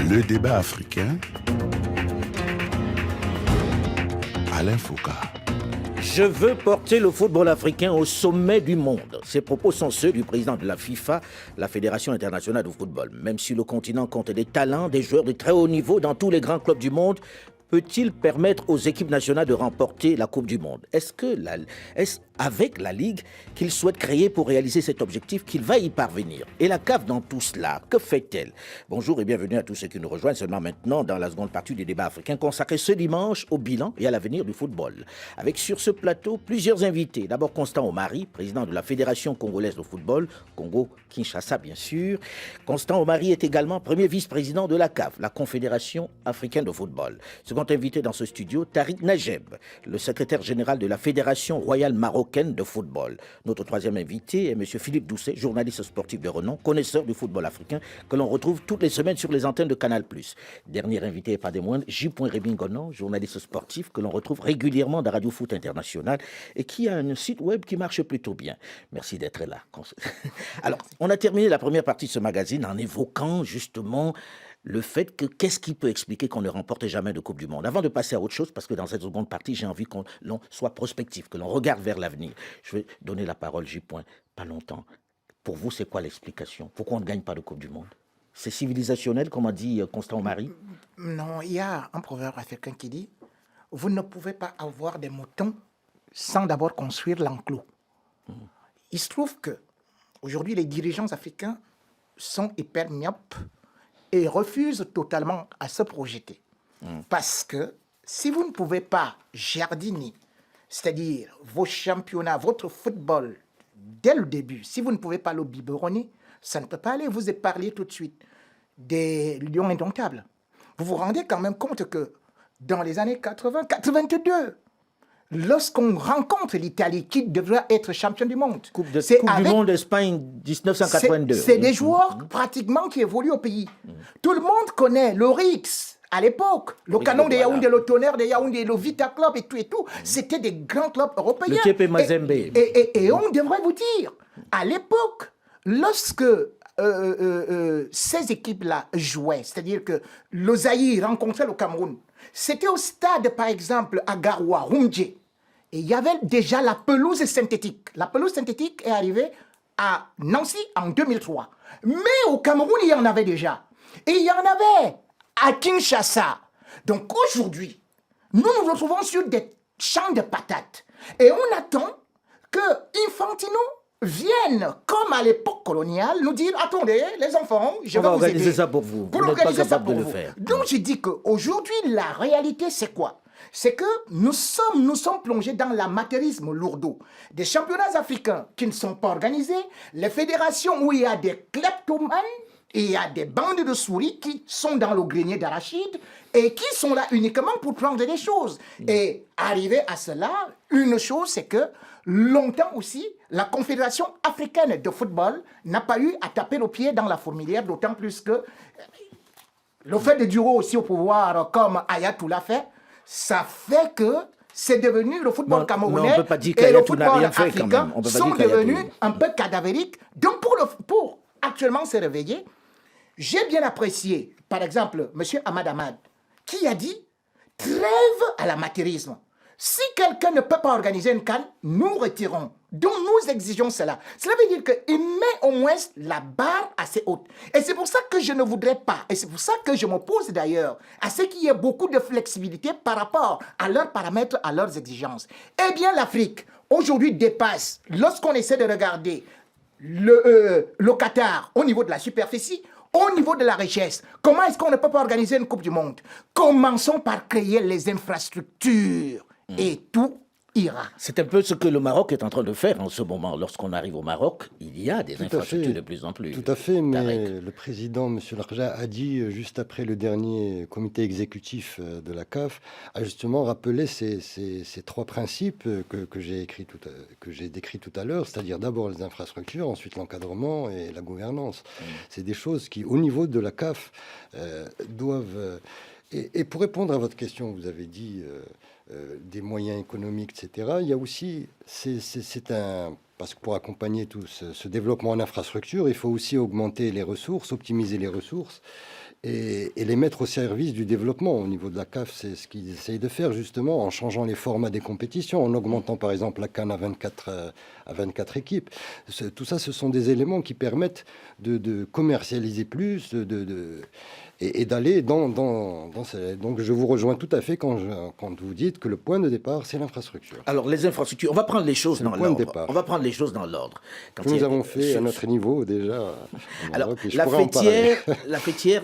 Le débat africain. Alain Foucault. Je veux porter le football africain au sommet du monde. Ces propos sont ceux du président de la FIFA, la Fédération internationale de football. Même si le continent compte des talents, des joueurs de très haut niveau dans tous les grands clubs du monde, peut-il permettre aux équipes nationales de remporter la Coupe du Monde? Est-ce avec la Ligue qu'il souhaite créer pour réaliser cet objectif qu'il va y parvenir? Et la CAF dans tout cela, que fait-elle? Bonjour et bienvenue à tous ceux qui nous rejoignent seulement maintenant dans la seconde partie du débat africain consacré ce dimanche au bilan et à l'avenir du football. Avec sur ce plateau plusieurs invités. D'abord Constant Omari, président de la Fédération congolaise de football, Congo-Kinshasa bien sûr. Constant Omari est également premier vice-président de la CAF, la Confédération africaine de football. Second invité dans ce studio, Tariq Najeb, le secrétaire général de la Fédération royale marocaine de football. Notre troisième invité est M. Philippe Doucet, journaliste sportif de renom, connaisseur du football africain, que l'on retrouve toutes les semaines sur les antennes de Canal+. Dernier invité et pas des moindres, J. Rémy-Gonon, journaliste sportif que l'on retrouve régulièrement dans Radio Foot International et qui a un site web qui marche plutôt bien. Merci d'être là. Alors, on a terminé la première partie de ce magazine en évoquant justement le fait que qu'est-ce qui peut expliquer qu'on ne remporte jamais de Coupe du Monde. Avant de passer à autre chose, parce que dans cette seconde partie, j'ai envie qu'on soit prospectif, que l'on regarde vers l'avenir. Je vais donner la parole, J. Pas longtemps. Pour vous, c'est quoi l'explication? Pourquoi on ne gagne pas de Coupe du Monde? C'est civilisationnel, comme a dit Constant Omari? Non, il y a un proverbe africain qui dit « Vous ne pouvez pas avoir des moutons sans d'abord construire l'enclos. » Il se trouve que aujourd'hui, les dirigeants africains sont hyper myopes et refusent totalement à se projeter. Parce que si vous ne pouvez pas jardiner, c'est-à-dire vos championnats, votre football, dès le début, si vous ne pouvez pas le biberonner, ça ne peut pas aller. Vous parlé tout de suite des lions indomptables. Vous vous rendez quand même compte que dans les années 80, 82, lorsqu'on rencontre l'Italie, qui devrait être champion du monde, Coupe du Monde Espagne 1982. C'est des joueurs pratiquement qui évoluent au pays. Tout le monde connaît le Rix à l'époque, le Canon de Yaoundé, le Tonnerre de Yaoundé, le Vita Club et tout. C'était des grands clubs européens. Le TP Mazembe. Et on devrait vous dire, à l'époque, lorsque ces équipes-là jouaient, c'est-à-dire que le Zaïre rencontrait le Cameroun, c'était au stade, par exemple, à Garoua, Rumdje. Et il y avait déjà la pelouse synthétique. La pelouse synthétique est arrivée à Nancy en 2003. Mais au Cameroun, il y en avait déjà. Et il y en avait à Kinshasa. Donc aujourd'hui, nous nous retrouvons sur des champs de patates. Et on attend que Infantino vienne, comme à l'époque coloniale, nous dire « Attendez, les enfants, je vais vous aider. » On va organiser ça pour vous. Vous n'êtes pas capable de le faire. Donc, je dis qu'aujourd'hui, la réalité, c'est quoi? C'est que nous sommes plongés dans l'amateurisme lourdeau. Des championnats africains qui ne sont pas organisés, les fédérations où il y a des kleptomanes, et il y a des bandes de souris qui sont dans le grenier d'arachide et qui sont là uniquement pour prendre des choses. Et arrivé à cela, une chose, c'est que longtemps aussi, la Confédération africaine de football n'a pas eu à taper le pied dans la fourmilière, d'autant plus que le fait de durer aussi au pouvoir, comme Ayatollah fait, ça fait que c'est devenu le football camerounais et le football africain sont devenus un peu cadavériques. Donc pour actuellement se réveiller, j'ai bien apprécié, par exemple, M. Ahmad Ahmad, qui a dit « Trêve à l'amateurisme. Si quelqu'un ne peut pas organiser une CAN, nous retirons. Donc nous exigeons cela. » Cela veut dire qu'il met au moins la barre assez haute. Et c'est pour ça que je ne voudrais pas, et c'est pour ça que je m'oppose d'ailleurs à ce qu'il y ait beaucoup de flexibilité par rapport à leurs paramètres, à leurs exigences. Eh bien l'Afrique, aujourd'hui, dépasse, lorsqu'on essaie de regarder le Qatar au niveau de la superficie, au niveau de la richesse, comment est-ce qu'on ne peut pas organiser une Coupe du Monde? Commençons par créer les infrastructures et tout ira. C'est un peu ce que le Maroc est en train de faire en ce moment. Lorsqu'on arrive au Maroc, il y a des infrastructures de plus en plus. Tout à fait, mais le président, M. Larja, a dit juste après le dernier comité exécutif de la CAF, a justement rappelé ces trois principes que j'ai décrits tout à l'heure, c'est-à-dire d'abord les infrastructures, ensuite l'encadrement et la gouvernance. C'est des choses qui, au niveau de la CAF, doivent... Et pour répondre à votre question, vous avez dit des moyens économiques, etc. Il y a aussi, parce que pour accompagner tout ce développement en infrastructure, il faut aussi augmenter les ressources, optimiser les ressources. et les mettre au service du développement. Au niveau de la CAF, c'est ce qu'ils essayent de faire justement en changeant les formats des compétitions, en augmentant par exemple la CAN à 24 équipes. Tout ça, ce sont des éléments qui permettent de commercialiser plus, et d'aller dans donc je vous rejoins tout à fait quand vous dites que le point de départ, c'est l'infrastructure. Alors, les infrastructures, on va prendre les choses dans l'ordre. Départ. On va prendre les choses dans l'ordre. Que nous avons fait à notre niveau déjà. Alors, Je la pourrais en parler. fêtière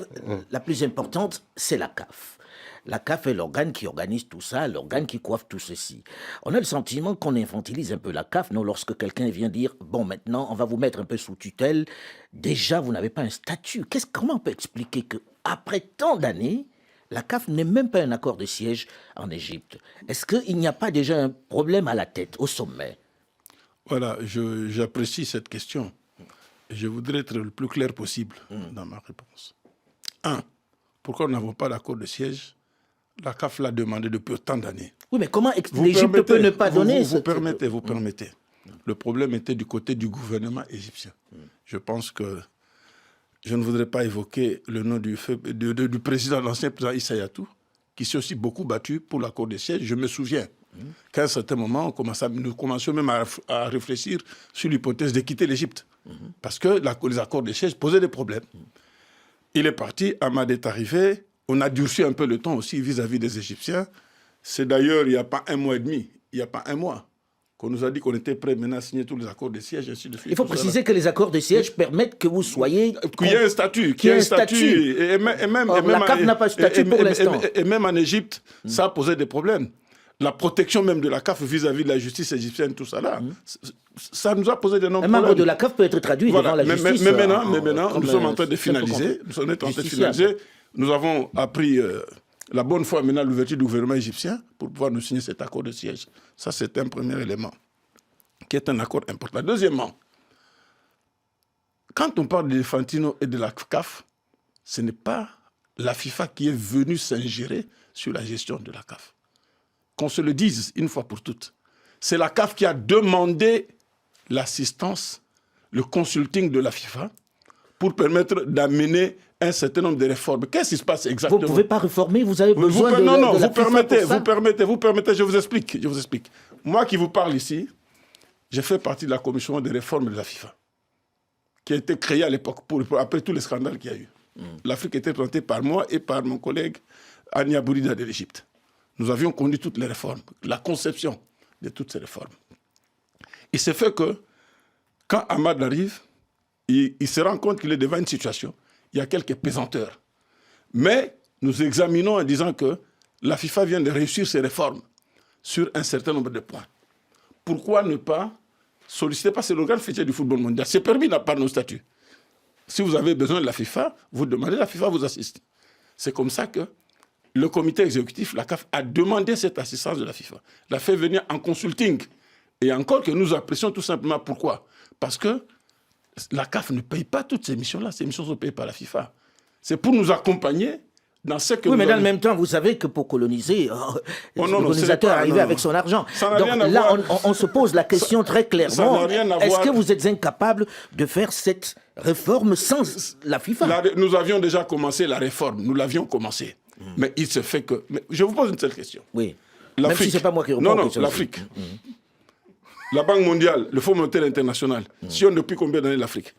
la plus importante, c'est la CAF. La CAF est l'organe qui organise tout ça, l'organe qui coiffe tout ceci. On a le sentiment qu'on infantilise un peu la CAF, non, lorsque quelqu'un vient dire « Bon, maintenant, on va vous mettre un peu sous tutelle. Déjà, vous n'avez pas un statut. » Comment on peut expliquer qu'après tant d'années, la CAF n'est même pas un accord de siège en Égypte? Est-ce qu'il n'y a pas déjà un problème à la tête, au sommet? Voilà, j'apprécie cette question. Je voudrais être le plus clair possible dans ma réponse. 1. Pourquoi nous n'avons pas d'accord de siège? La CAF l'a demandé depuis autant d'années. Oui, mais comment l'Égypte peut ne pas donner Vous permettez. Le problème était du côté du gouvernement égyptien. Je pense que je ne voudrais pas évoquer le nom du président, l'ancien président Issa Yatou, qui s'est aussi beaucoup battu pour l'accord de siège. Je me souviens qu'à un certain moment, nous commencions même à réfléchir sur l'hypothèse de quitter l'Égypte. Parce que les accords de siège posaient des problèmes. Il est parti, Hamad est arrivé. On a durci un peu le temps aussi vis-à-vis des Égyptiens. C'est d'ailleurs, il n'y a pas un mois et demi, il n'y a pas un mois, qu'on nous a dit qu'on était prêt maintenant à signer tous les accords de siège, ainsi de suite. Il faut préciser que les accords de siège permettent que vous soyez... Qu'il y ait un statut. Et même, la CAF n'a pas de statut pour l'instant. Et même en Égypte, ça a posé des problèmes. La protection même de la CAF vis-à-vis de la justice égyptienne, tout ça là, ça nous a posé de nombreux problèmes. Un membre de la CAF peut être traduit devant la justice. Mais maintenant, nous sommes en train de finaliser. Nous avons appris la bonne foi maintenant l'ouverture du gouvernement égyptien pour pouvoir nous signer cet accord de siège. Ça, c'est un premier élément qui est un accord important. Deuxièmement, quand on parle de l'Infantino et de la CAF, ce n'est pas la FIFA qui est venue s'ingérer sur la gestion de la CAF. Qu'on se le dise une fois pour toutes. C'est la CAF qui a demandé l'assistance, le consulting de la FIFA pour permettre d'amener un certain nombre de réformes. Qu'est-ce qui se passe exactement? Vous ne pouvez pas réformer, vous avez besoin de non, la vous permettez, je vous explique. Moi qui vous parle ici, j'ai fait partie de la commission de réforme de la FIFA, qui a été créée à l'époque, après tous les scandales qu'il y a eu. L'Afrique était représentée par moi et par mon collègue Ania Bourida de l'Égypte. Nous avions conduit toutes les réformes, la conception de toutes ces réformes. Il s'est fait que, quand Hamad arrive, il se rend compte qu'il est devant une situation, il y a quelques pesanteurs. Mais nous examinons en disant que la FIFA vient de réussir ses réformes sur un certain nombre de points. Pourquoi ne pas solliciter, parce que c'est l'organe fêtier du football mondial, c'est permis par nos statuts. Si vous avez besoin de la FIFA, vous demandez, la FIFA vous assiste. C'est comme ça que le comité exécutif, la CAF, a demandé cette assistance de la FIFA. L'a fait venir en consulting. Et encore que nous apprécions tout simplement. Pourquoi? Parce que la CAF ne paye pas toutes ces missions-là. Ces missions sont payées par la FIFA. C'est pour nous accompagner dans ce que oui, mais dans avons... le même temps, vous savez que pour coloniser, le colonisateur est arrivé avec son argent. Donc là, on se pose la question très clairement. Est-ce que vous êtes incapable de faire cette réforme sans la FIFA? Nous avions déjà commencé la réforme. Nous l'avions commencé. Mais il se fait que... Mais je vous pose une seule question. Oui. Même si ce n'est pas moi qui réponds. Non, l'Afrique. La Banque mondiale, le Fonds monétaire international, si on depuis combien d'années l'Afrique?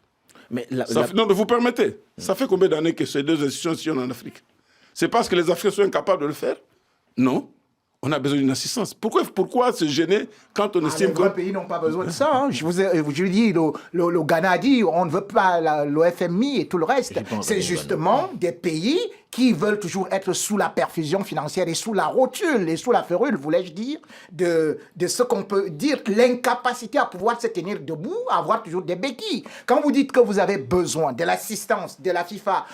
Non, vous permettez. Ça fait combien d'années que ces deux institutions sillonnent en Afrique? C'est parce que les Africains sont incapables de le faire? Non. On a besoin d'une assistance. Pourquoi se gêner quand on estime que... Les pays n'ont pas besoin de ça. Hein. Je vous dis, le Ghana a dit, on ne veut pas le FMI et tout le reste. C'est justement des pays qui veulent toujours être sous la perfusion financière et sous la rotule et sous la férule, voulais-je dire, de ce qu'on peut dire, l'incapacité à pouvoir se tenir debout, à avoir toujours des béquilles. Quand vous dites que vous avez besoin de l'assistance de la FIFA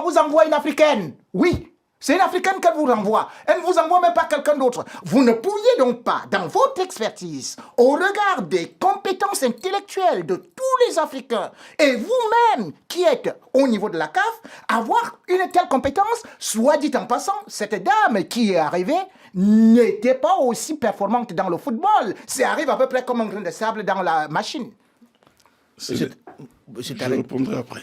vous envoie une Africaine. Oui. C'est une Africaine qu'elle vous renvoie. Elle ne vous envoie même pas quelqu'un d'autre. Vous ne pouviez donc pas, dans votre expertise, au regard des compétences intellectuelles de tous les Africains, et vous-même qui êtes au niveau de la CAF, avoir une telle compétence, soit dit en passant, cette dame qui est arrivée n'était pas aussi performante dans le football. C'est arrive à peu près comme un grain de sable dans la machine. C'est Je avec- répondrai après.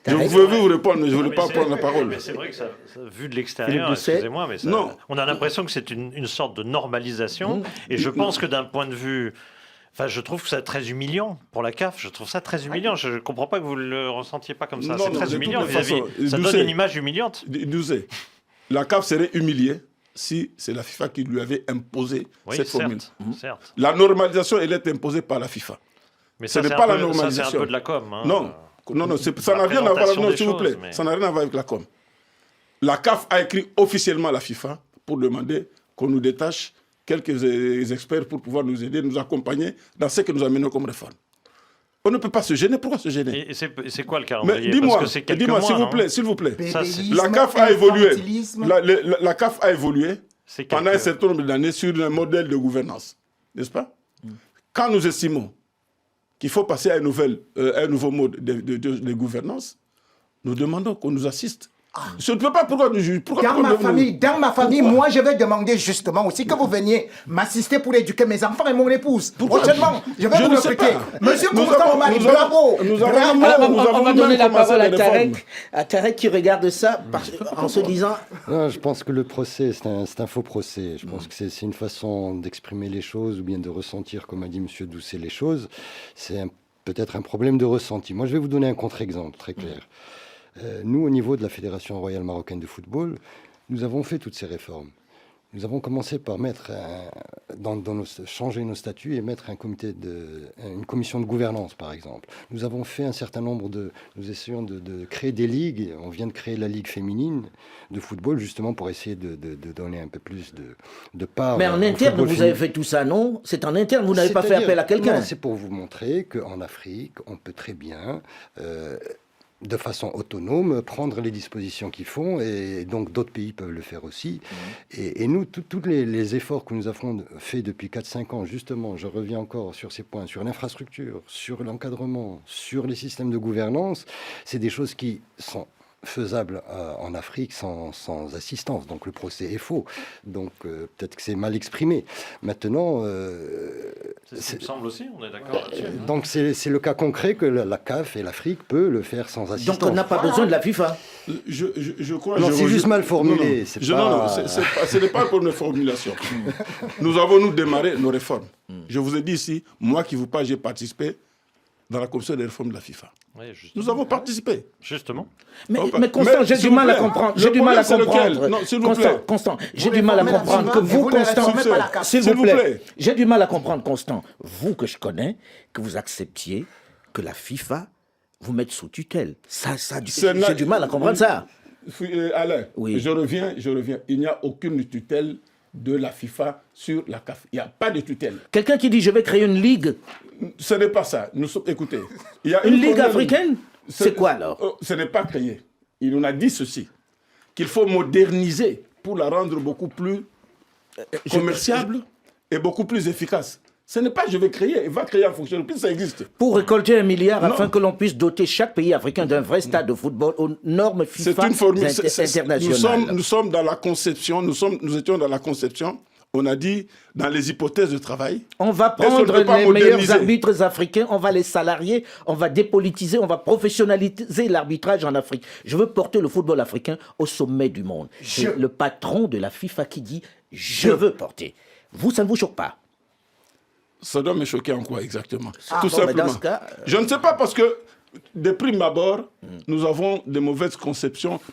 Je veux vous répondre, mais je ne voulais pas prendre la parole. Mais c'est vrai que vu de Philippe l'extérieur, Doucet. excusez-moi, mais Non. on a l'impression que c'est une sorte de normalisation. Et je pense que d'un point de vue... Enfin, je trouve que c'est très humiliant pour la CAF. Je trouve ça très humiliant. Je ne comprends pas que vous ne le ressentiez pas comme ça. Non, C'est non, très de humiliant toutes les vis-à-vis. façons, Ça Doucet. donne une image humiliante. Doucet, la CAF serait humiliée si c'est la FIFA qui lui avait imposé Oui, cette formule. certes. La normalisation, elle est imposée par la FIFA. Mais Ce ça, n'est c'est pas un la peu- ça, c'est normalisation. un peu de la com. Hein. Non, non, ça n'a la rien à voir, présentation non, des s'il vous plaît. choses, mais- Ça n'a rien à voir avec la com. La CAF a écrit officiellement à la FIFA pour demander qu'on nous détache quelques experts pour pouvoir nous aider, nous accompagner dans ce que nous amenons comme réforme. On ne peut pas se gêner. Pourquoi se gêner? Et c'est quoi le Mais calendrier? dis-moi, Parce que c'est quelques dis-moi, mois, s'il vous non plaît, s'il vous plaît. Ça, c'est- Bébéisme, La CAF a évolué. infantilisme. La CAF a évolué C'est pendant un quelques- certain nombre d'années sur un modèle de gouvernance, n'est-ce pas? Quand nous estimons qu'il faut passer à un nouveau mode de gouvernance, nous demandons qu'on nous assiste. Je ne peux pas, pourquoi nous juger? Dans ma famille, moi, je vais demander justement aussi que vous veniez m'assister pour éduquer mes enfants et mon épouse. Prochainement, je vais Je vous ne sais recruter. pas. Monsieur Nous Constant avons- Omari, nous avons- bravo. nous avons- Bravo. Alors, Nous on avons va même donner la commencé parole à les réformes. Tarek qui regarde ça en se disant Non, je pense que le procès, c'est un faux procès. Je pense que c'est une façon d'exprimer les choses ou bien de ressentir, comme a dit M. Doucet, les choses. C'est peut-être un problème de ressenti. Moi, je vais vous donner un contre-exemple très clair. Nous, au niveau de la Fédération royale marocaine de football, nous avons fait toutes ces réformes. Nous avons commencé par mettre changer nos statuts et mettre une commission de gouvernance, par exemple. Nous avons fait un certain nombre nous essayons de créer des ligues. On vient de créer la ligue féminine de football, justement pour essayer de donner un peu plus de part. mais en au interne, football vous avez féminin. fait tout ça, non? C'est en interne, vous n'avez pas fait C'est-à-dire- appel à quelqu'un. Non, c'est pour vous montrer qu'en Afrique, on peut très bien, de façon autonome, prendre les dispositions qu'ils font, et donc d'autres pays peuvent le faire aussi. Et nous, tous les efforts que nous avons faits depuis 4-5 ans, justement, je reviens encore sur ces points, sur l'infrastructure, sur l'encadrement, sur les systèmes de gouvernance, c'est des choses qui sont faisable en Afrique sans assistance. Donc le procès est faux. Donc peut-être que c'est mal exprimé. Maintenant... C'est ce qui me semble aussi, on est d'accord là-dessus. donc c'est le cas concret que la CAF et l'Afrique peut le faire sans assistance. Donc on n'a pas besoin de la FIFA. Je crois... Non, c'est juste mal formulé. Non, c'est non, pas... non, ce n'est pas pour une formulation. Nous avons démarré nos réformes. Je vous ai dit ici, moi qui vous parle, j'ai participé dans la commission des réformes de la FIFA. Oui, justement. Nous avons participé. Justement. Mais Mais Constant, j'ai s'il du vous mal à plaît, comprendre. le J'ai du mal à problème, c'est lequel? comprendre. Non, s'il vous plaît. Constant, j'ai Vous du mal à réformez la comprendre FIFA, que mais vous, vous ne Constant, réformez pas la CAF. s'il S'il vous vous plaît, plaît. j'ai du mal à comprendre, Constant, vous que je connais, que vous acceptiez que la FIFA vous mette sous tutelle. J'ai du mal à comprendre ça. Alain, Oui. je reviens. Il n'y a aucune tutelle de la FIFA sur la CAF. Il n'y a pas de tutelle. Quelqu'un qui dit je vais créer une ligue, Ce n'est pas ça. Écoutez, il y a une ligue première- africaine, c'est quoi alors? Ce n'est pas créé. Il nous a dit ceci, qu'il faut moderniser pour la rendre beaucoup plus commerciable et beaucoup plus efficace. Ce n'est pas je vais créer, il va créer en fonction de plus, ça existe. Pour récolter 1 milliard Non. afin que l'on puisse doter chaque pays africain d'un vrai stade de football aux normes C'est FIFA une formule. internationales. Nous sommes dans la conception, nous étions dans la conception. On a dit, dans les hypothèses de travail, On va est-ce qu'on ne prendre peut pas les meilleurs moderniser? arbitres africains, on va les salarier, on va dépolitiser, on va professionnaliser l'arbitrage en Afrique. Je veux porter le football africain au sommet du monde. C'est le patron de la FIFA qui dit « je veux porter ». Vous, ça ne vous choque pas? Ça doit me choquer en quoi exactement? Ah, Tout bon, mais simplement. dans ce cas, Je ne sais pas parce que, de prime abord, nous avons de mauvaises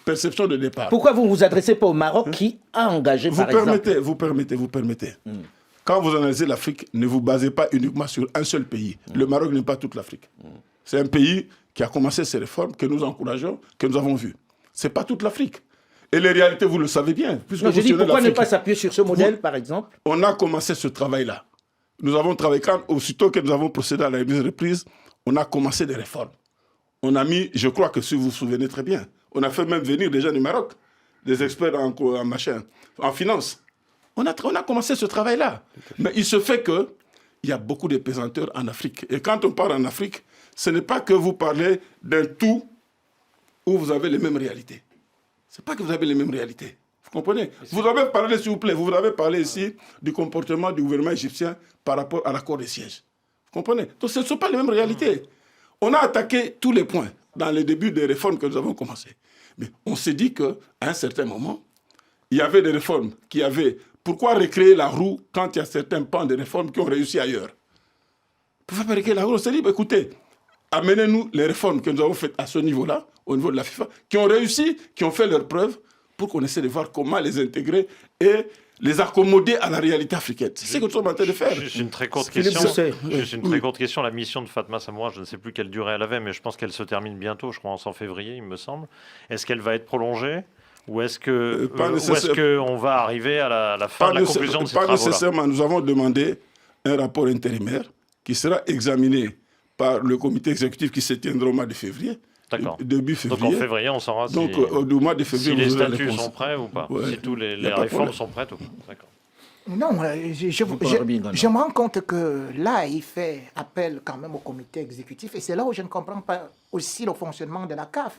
perceptions de départ. Pourquoi vous ne vous adressez pas au Maroc qui a engagé, par exemple... Vous permettez. Quand vous analysez l'Afrique, ne vous basez pas uniquement sur un seul pays. Le Maroc n'est pas toute l'Afrique. C'est un pays qui a commencé ses réformes, que nous encourageons, que nous avons vues. Ce n'est pas toute l'Afrique. Et les réalités, vous le savez bien. Puisque Non, vous je dis sillonnez pourquoi ne l'Afrique. pas s'appuyer sur ce modèle, par exemple? On a commencé ce travail-là. Nous avons travaillé, aussitôt que nous avons procédé à la mise en reprise, on a commencé des réformes. On a mis, je crois que si vous vous souvenez très bien, on a fait même venir des gens du Maroc, des experts en finance. On a commencé ce travail-là. Mais il se fait qu'il y a beaucoup de pesanteurs en Afrique. Et quand on parle en Afrique, ce n'est pas que vous parlez d'un tout où vous avez les mêmes réalités. Ce n'est pas que vous avez les mêmes réalités. Vous comprenez? Vous avez parlé, s'il vous plaît, vous avez parlé ici du comportement du gouvernement égyptien par rapport à l'accord des sièges. Vous comprenez? Donc ce ne sont pas les mêmes réalités. On a attaqué tous les points dans le début des réformes que nous avons commencées. Mais on s'est dit qu'à un certain moment, il y avait des réformes qui avaient... Pourquoi recréer la roue quand il y a certains pans de réformes qui ont réussi ailleurs? Pourquoi pas recréer la roue? On s'est dit, écoutez, amenez-nous les réformes que nous avons faites à ce niveau-là, au niveau de la FIFA, qui ont réussi, qui ont fait leurs preuves, pour qu'on essaie de voir comment les intégrer et les accommoder à la réalité africaine. C'est ce que nous sommes en train de faire. Juste une très courte question. Juste une très courte question. La mission de Fatma Samoura, je ne sais plus quelle durée elle avait, mais je pense qu'elle se termine bientôt. Je crois en février, il me semble. Est-ce qu'elle va être prolongée? Ou est-ce qu'on va arriver à la fin de la conclusion de ces travaux-là? Pas nécessairement. Nous avons demandé un rapport intérimaire qui sera examiné par le comité exécutif qui se tiendra au mois de février. D'accord. Début février. Donc en février, on saura Donc au mois de février, si les statuts sont prêts ou pas. Ouais. Si tous les réformes sont prêtes ou pas. D'accord. Non, je me rends compte que là, il fait appel quand même au comité exécutif et c'est là où je ne comprends pas aussi le fonctionnement de la CAF.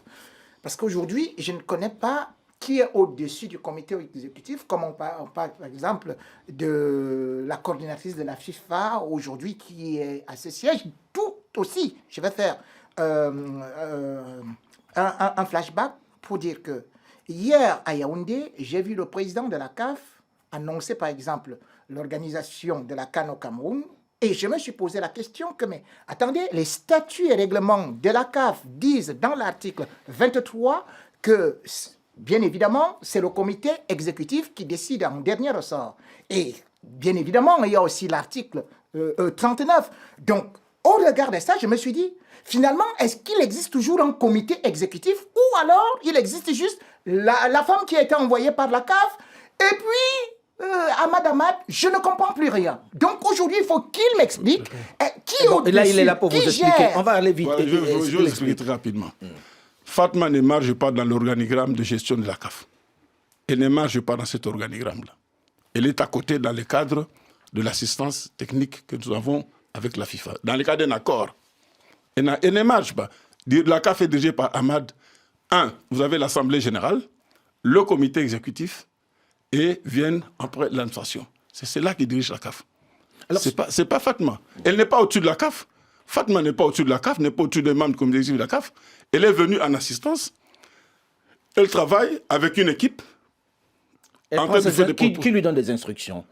Parce qu'aujourd'hui, je ne connais pas qui est au-dessus du comité exécutif, comme on parle par exemple de la coordinatrice de la FIFA aujourd'hui qui est à ce siège. Tout aussi, je vais faire un flashback pour dire que hier à Yaoundé, j'ai vu le président de la CAF annoncer par exemple l'organisation de la CAN au Cameroun et je me suis posé la question que, mais attendez, les statuts et règlements de la CAF disent dans l'article 23 que, bien évidemment, c'est le comité exécutif qui décide en dernier ressort. Et bien évidemment, il y a aussi l'article 39. Donc, au regard de ça, je me suis dit, finalement, est-ce qu'il existe toujours un comité exécutif ou alors il existe juste la femme qui a été envoyée par la CAF et puis Ahmad, je ne comprends plus rien. Donc aujourd'hui, il faut qu'il m'explique qui au-dessus, là, il est là pour vous expliquer. On va aller vite. Voilà, je vais vous expliquer très rapidement. Fatma ne marche pas dans l'organigramme de gestion de la CAF. Elle ne marche pas dans cet organigramme-là. Elle est à côté dans le cadre de l'assistance technique que nous avons avec la FIFA. Dans le cadre d'un accord. Elle ne marche pas. La CAF est dirigée par Ahmad. Vous avez l'Assemblée générale, le comité exécutif, et viennent après l'administration. C'est cela qui dirige la CAF. Ce n'est pas Fatma. Elle n'est pas au-dessus de la CAF. Fatma n'est pas au-dessus de la CAF, n'est pas au-dessus des membres du comité exécutif de la CAF. Elle est venue en assistance. Elle travaille avec une équipe. Qui lui donne des instructions?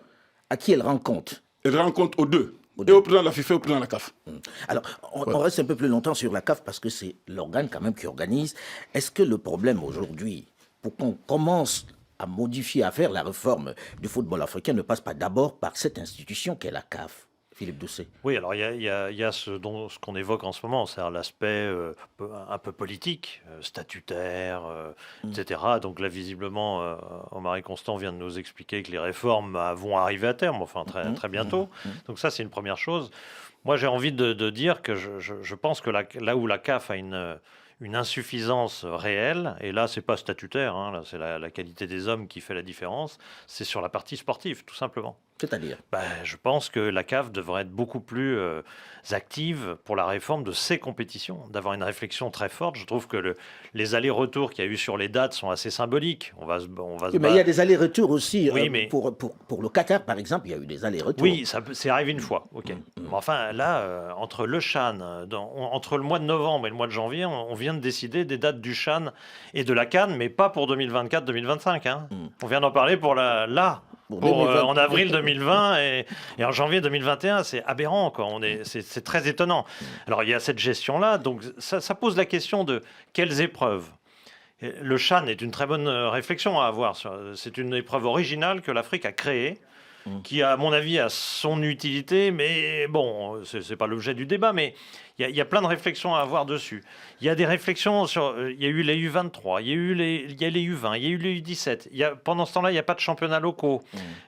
À qui elle rend compte? Elle rend compte aux deux. Et au président de la FIFA et au président de la CAF. Alors, on reste un peu plus longtemps sur la CAF parce que c'est l'organe quand même qui organise. Est-ce que le problème aujourd'hui, pour qu'on commence à modifier, à faire la réforme du football africain, ne passe pas d'abord par cette institution qu'est la CAF? Philippe Doucet. Oui, alors il y a ce qu'on évoque en ce moment, c'est-à-dire l'aspect un peu politique, statutaire, etc. Donc là, visiblement, Omar Constant vient de nous expliquer que les réformes vont arriver à terme, enfin très bientôt. Donc ça, c'est une première chose. Moi, j'ai envie de dire que je pense que là où la CAF a une insuffisance réelle, et là, c'est pas statutaire, hein, là, c'est la qualité des hommes qui fait la différence, c'est sur la partie sportive, tout simplement. C'est-à-dire je pense que la CAF devrait être beaucoup plus active pour la réforme de ces compétitions, d'avoir une réflexion très forte. Je trouve que les allers-retours qu'il y a eu sur les dates sont assez symboliques. Mais il y a des allers-retours aussi. Oui, mais pour le Qatar, par exemple, il y a eu des allers-retours. Oui, c'est arrivé une fois. Ok. Enfin, là, entre le CHAN, entre le mois de novembre et le mois de janvier, on vient de décider des dates du CHAN et de la CAN, mais pas pour 2024-2025. Hein. On vient d'en parler pour en avril 2020 et en janvier 2021, c'est aberrant, quoi. C'est très étonnant. Alors il y a cette gestion-là, donc ça pose la question de quelles épreuves. Le CHAN est une très bonne réflexion à avoir. C'est une épreuve originale que l'Afrique a créée, qui, à mon avis, a son utilité, mais bon, c'est pas l'objet du débat, mais il y a plein de réflexions à avoir dessus. Il y a des réflexions sur... Il y a eu les U23, il y a les U20, il y a eu les U17. Pendant ce temps-là, il n'y a pas de championnats locaux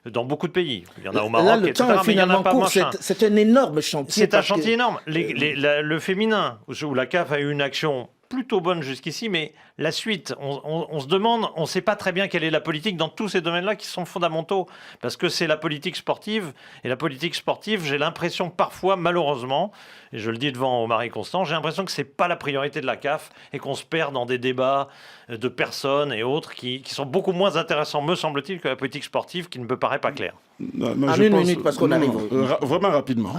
dans beaucoup de pays. Il y en a au Maroc, là, le etc. temps est finalement court. C'est un énorme chantier. C'est un chantier énorme. Le féminin, où la CAF a eu une action plutôt bonne jusqu'ici, mais la suite, on se demande, on ne sait pas très bien quelle est la politique dans tous ces domaines-là qui sont fondamentaux, parce que c'est la politique sportive, et la politique sportive, j'ai l'impression parfois, malheureusement, et je le dis devant Omar Constant, j'ai l'impression que ce n'est pas la priorité de la CAF, et qu'on se perd dans des débats de personnes et autres qui sont beaucoup moins intéressants, me semble-t-il, que la politique sportive, qui ne me paraît pas claire. En une minute, parce qu'on arrive... Vraiment rapidement.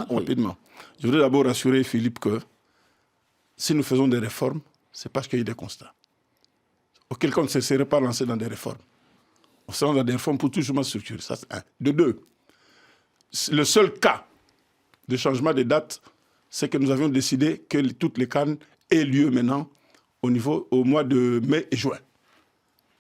Je voudrais d'abord rassurer Philippe que si nous faisons des réformes, c'est parce qu'il y a eu des constats. Auquel cas, on ne se serait pas lancé dans des réformes. On se lance dans des réformes pour toujours structurer. Ça, c'est un. De deux, le seul cas de changement de date, c'est que nous avions décidé que toutes les CAN aient lieu maintenant au mois de mai et juin.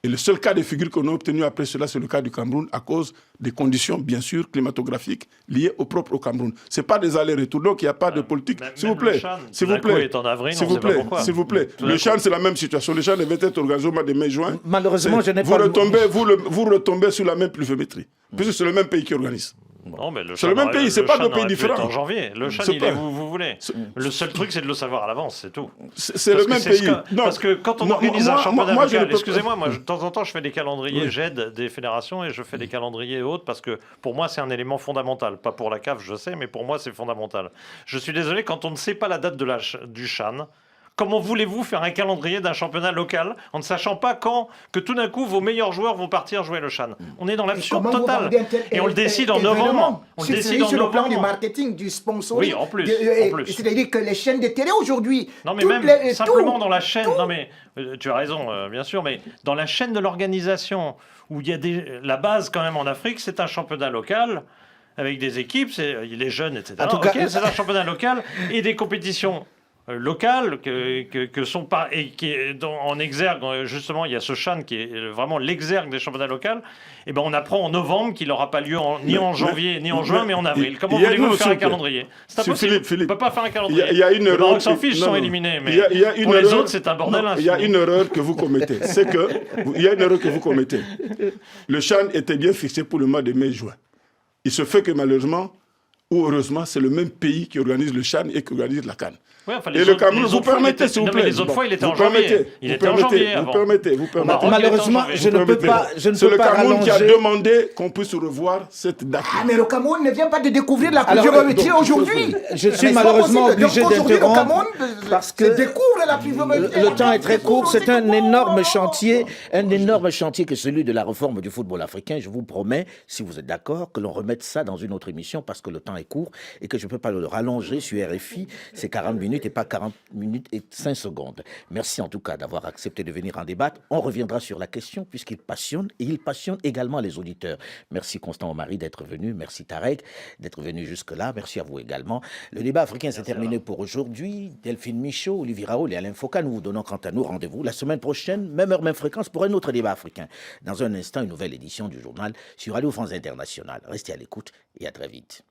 Et le seul cas de figure qu'on a obtenu après cela, c'est le cas du Cameroun, à cause des conditions, bien sûr, climatographiques liées au propre au Cameroun. Ce n'est pas des allers-retours, donc il n'y a pas de politique. S'il vous plaît, s'il vous plaît, est en avril, s'il vous plaît, s'il vous plaît. Le CHAN, c'est la même situation. Le CHAN devait être organisé au mois de mai-juin. Malheureusement, je n'ai vous pas... vous retombez sur la même pluviométrie, puisque c'est le même pays qui organise. Non, mais c'est le même pays, c'est pas deux pays différents. En janvier, le CHAN, il est où vous voulez. Le seul truc, c'est de le savoir à l'avance, c'est tout. C'est le même pays. Parce que quand on organise un championnat local, excusez-moi, moi, de temps en temps, je fais des calendriers, j'aide des fédérations et je fais des calendriers autres parce que pour moi, c'est un élément fondamental. Pas pour la CAF, je sais, mais pour moi, c'est fondamental. Je suis désolé, quand on ne sait pas la date du CHAN, comment voulez-vous faire un calendrier d'un championnat local en ne sachant pas quand, que tout d'un coup, vos meilleurs joueurs vont partir jouer le CHAN? On est dans l'absurde total. Et on le décide en novembre. On le décide en sur le plan novembre. du marketing, du sponsoring. Oui, en plus. C'est-à-dire que les chaînes de télé aujourd'hui... Non, mais même simplement dans la chaîne... Non, mais tu as raison, bien sûr, mais dans la chaîne de l'organisation, où il y a la base quand même en Afrique, c'est un championnat local avec des équipes, les jeunes, etc. En tout cas, c'est un championnat local et des compétitions locales que sont pas et qui est en exergue, justement il y a ce CHAN qui est vraiment l'exergue des championnats locaux. Et ben on apprend en novembre qu'il n'aura pas lieu ni en janvier ni en juin mais en avril. Comment voulez-vous faire un calendrier? C'est impossible. On ne peut pas faire un calendrier. Il y a une erreur. Le Maroc s'en fiche, sont éliminés, mais pour les autres c'est un bordel. Il y a une erreur que vous commettez. C'est que il y a une erreur que vous commettez. Le CHAN était bien fixé pour le mois de mai-juin. Il se fait que malheureusement ou heureusement, c'est le même pays qui organise le CHAN et qui organise la CAN. Ouais, enfin, et le Cameroun, vous permettez, s'il vous plaît. Les autres fois, il était en janvier. Il était en janvier avant. Vous permettez. Malheureusement, je ne peux pas rallonger. C'est le Cameroun qui a demandé qu'on puisse revoir cette date. Ah, mais le Cameroun ne vient pas de découvrir la pluviométrie aujourd'hui. Je suis malheureusement obligé d'interrompre parce que le temps est très court. C'est un énorme chantier que celui de la réforme du football africain. Je vous promets, si vous êtes d'accord, que l'on remette ça dans une autre émission parce que le temps est court et que je ne peux pas le rallonger sur RFI. C'est 40 minutes et pas 40 minutes et 5 secondes. Merci en tout cas d'avoir accepté de venir en débattre. On reviendra sur la question puisqu'il passionne et il passionne également les auditeurs. Merci Constant Omari d'être venu. Merci Tarek d'être venu jusque-là. Merci à vous également. Le débat africain s'est terminé pour aujourd'hui. Delphine Michaud, Olivier Raoul et Alain Foucault, nous vous donnons quant à nous rendez-vous la semaine prochaine, même heure, même fréquence pour un autre débat africain. Dans un instant, une nouvelle édition du journal sur Radio France Internationale. Restez à l'écoute et à très vite.